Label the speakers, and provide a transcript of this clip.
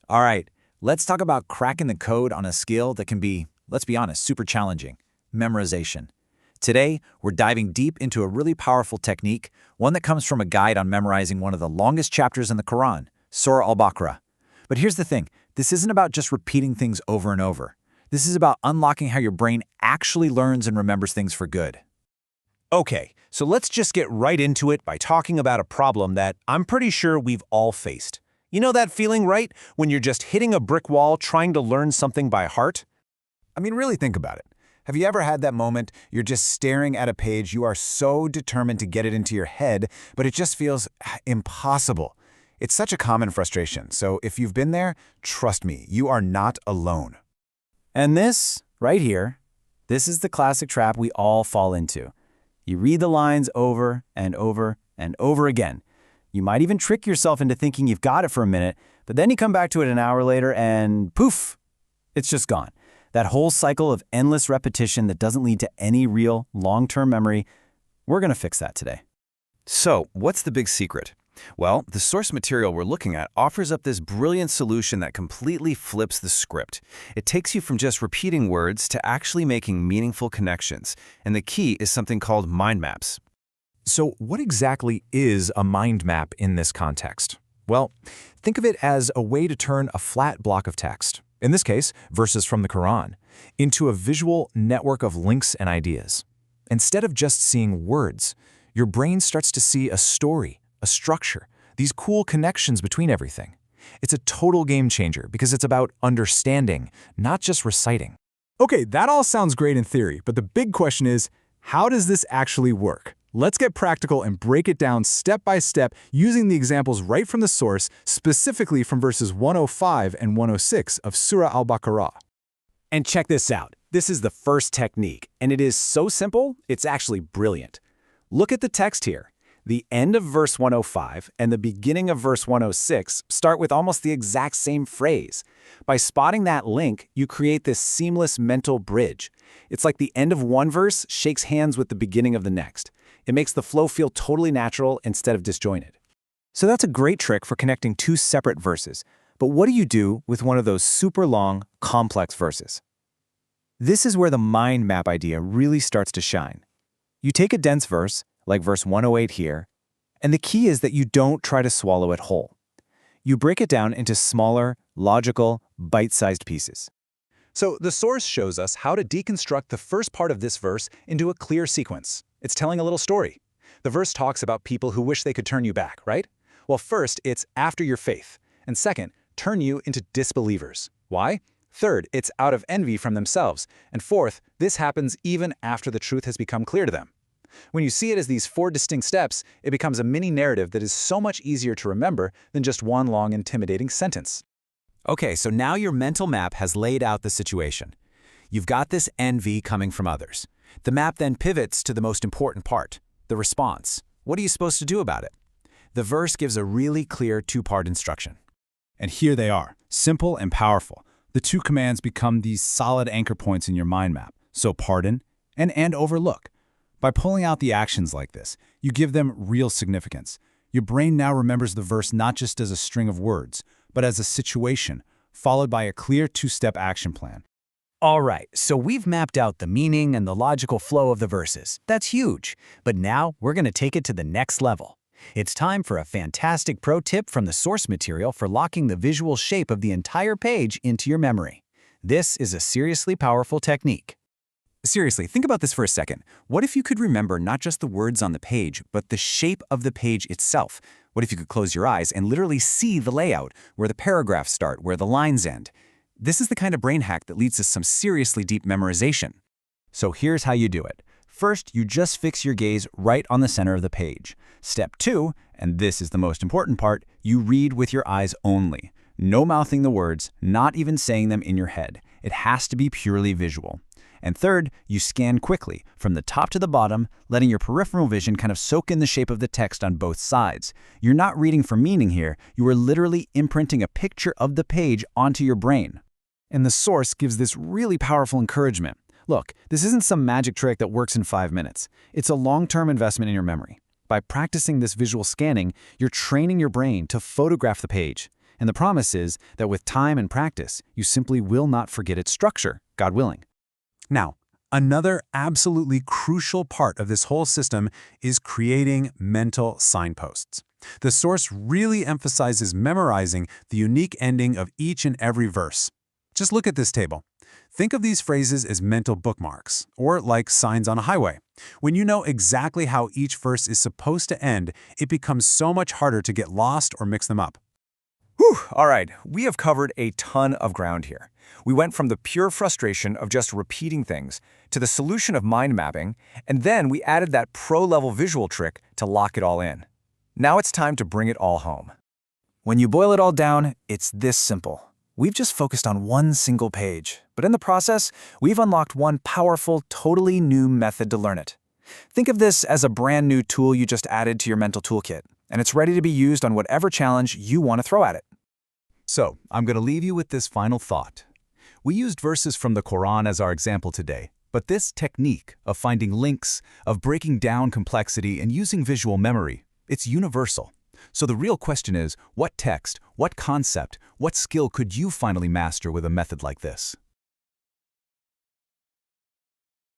Speaker 1: All right, let's talk about cracking the code on a skill that can be, let's be honest, super challenging: memorization. Today, we're diving deep into a really powerful technique, one that comes from a guide on memorizing one of the longest chapters in the Quran, Surah Al-Baqarah. But here's the thing, this isn't about just repeating things over and over. This is about unlocking how your brain actually learns and remembers things for good.
Speaker 2: Okay, so let's just get right into it by talking about a problem that I'm pretty sure we've all faced. You know that feeling, right? When you're just hitting a brick wall trying to learn something by heart?
Speaker 1: I mean, really think about it. Have you ever had that moment you're just staring at a page, you are so determined to get it into your head, but it just feels impossible? It's such a common frustration, so if you've been there, trust me, you are not alone.
Speaker 3: And this, right here, this is the classic trap we all fall into. You read the lines over and over and over again. You might even trick yourself into thinking you've got it for a minute, but then you come back to it an hour later and poof, it's just gone. That whole cycle of endless repetition that doesn't lead to any real long-term memory, we're going to fix that today.
Speaker 2: So, what's the big secret? Well, the source material we're looking at offers up this brilliant solution that completely flips the script. It takes you from just repeating words to actually making meaningful connections, and the key is something called mind maps.
Speaker 4: So what exactly is a mind map in this context? Well, think of it as a way to turn a flat block of text, in this case, verses from the Quran, into a visual network of links and ideas. Instead of just seeing words, your brain starts to see a story, a structure, these cool connections between everything. It's a total game changer because it's about understanding, not just reciting.
Speaker 5: Okay, that all sounds great in theory, but the big question is, how does this actually work? Let's get practical and break it down step by step using the examples right from the source, specifically from verses 105 and 106 of Surah Al-Baqarah.
Speaker 3: And check this out. This is the first technique, and it is so simple, it's actually brilliant. Look at the text here. The end of verse 105 and the beginning of verse 106 start with almost the exact same phrase. By spotting that link, you create this seamless mental bridge. It's like the end of one verse shakes hands with the beginning of the next. It makes the flow feel totally natural instead of disjointed. So that's a great trick for connecting two separate verses. But what do you do with one of those super long, complex verses? This is where the mind map idea really starts to shine. You take a dense verse, like verse 108 here, and the key is that you don't try to swallow it whole. You break it down into smaller, logical, bite-sized pieces.
Speaker 1: So the source shows us how to deconstruct the first part of this verse into a clear sequence. It's telling a little story. The verse talks about people who wish they could turn you back, right? Well, first, it's after your faith. And second, turn you into disbelievers. Why? Third, it's out of envy from themselves. And fourth, this happens even after the truth has become clear to them. When you see it as these four distinct steps, it becomes a mini narrative that is so much easier to remember than just one long, intimidating sentence.
Speaker 3: Okay, so now your mental map has laid out the situation. You've got this envy coming from others. The map then pivots to the most important part, the response. What are you supposed to do about it? The verse gives a really clear two-part instruction.
Speaker 6: And here they are, simple and powerful. The two commands become these solid anchor points in your mind map. So pardon and overlook. By pulling out the actions like this, you give them real significance. Your brain now remembers the verse not just as a string of words, but as a situation, followed by a clear two-step action plan.
Speaker 3: All right, so we've mapped out the meaning and the logical flow of the verses. That's huge. But now we're going to take it to the next level. It's time for a fantastic pro tip from the source material for locking the visual shape of the entire page into your memory. This is a seriously powerful technique. Seriously, think about this for a second. What if you could remember not just the words on the page, but the shape of the page itself? What if you could close your eyes and literally see the layout, where the paragraphs start, where the lines end? This is the kind of brain hack that leads to some seriously deep memorization. So here's how you do it. First, you just fix your gaze right on the center of the page. Step 2, and this is the most important part, you read with your eyes only. No mouthing the words, not even saying them in your head. It has to be purely visual. And third, you scan quickly, from the top to the bottom, letting your peripheral vision kind of soak in the shape of the text on both sides. You're not reading for meaning here, you are literally imprinting a picture of the page onto your brain. And the source gives this really powerful encouragement. Look, this isn't some magic trick that works in 5 minutes. It's a long-term investment in your memory. By practicing this visual scanning, you're training your brain to photograph the page. And the promise is that with time and practice, you simply will not forget its structure, God willing.
Speaker 5: Now, another absolutely crucial part of this whole system is creating mental signposts. The source really emphasizes memorizing the unique ending of each and every verse. Just look at this table. Think of these phrases as mental bookmarks, or like signs on a highway. When you know exactly how each verse is supposed to end, it becomes so much harder to get lost or mix them up.
Speaker 7: Whew, all right, we have covered a ton of ground here. We went from the pure frustration of just repeating things to the solution of mind mapping, and then we added that pro-level visual trick to lock it all in. Now it's time to bring it all home. When you boil it all down, it's this simple. We've just focused on one single page, but in the process, we've unlocked one powerful, totally new method to learn it. Think of this as a brand new tool you just added to your mental toolkit, and it's ready to be used on whatever challenge you want to throw at it.
Speaker 1: So, I'm going to leave you with this final thought. We used verses from the Quran as our example today, but this technique of finding links, of breaking down complexity and using visual memory, it's universal. So the real question is, what text, what concept, what skill could you finally master with a method like this?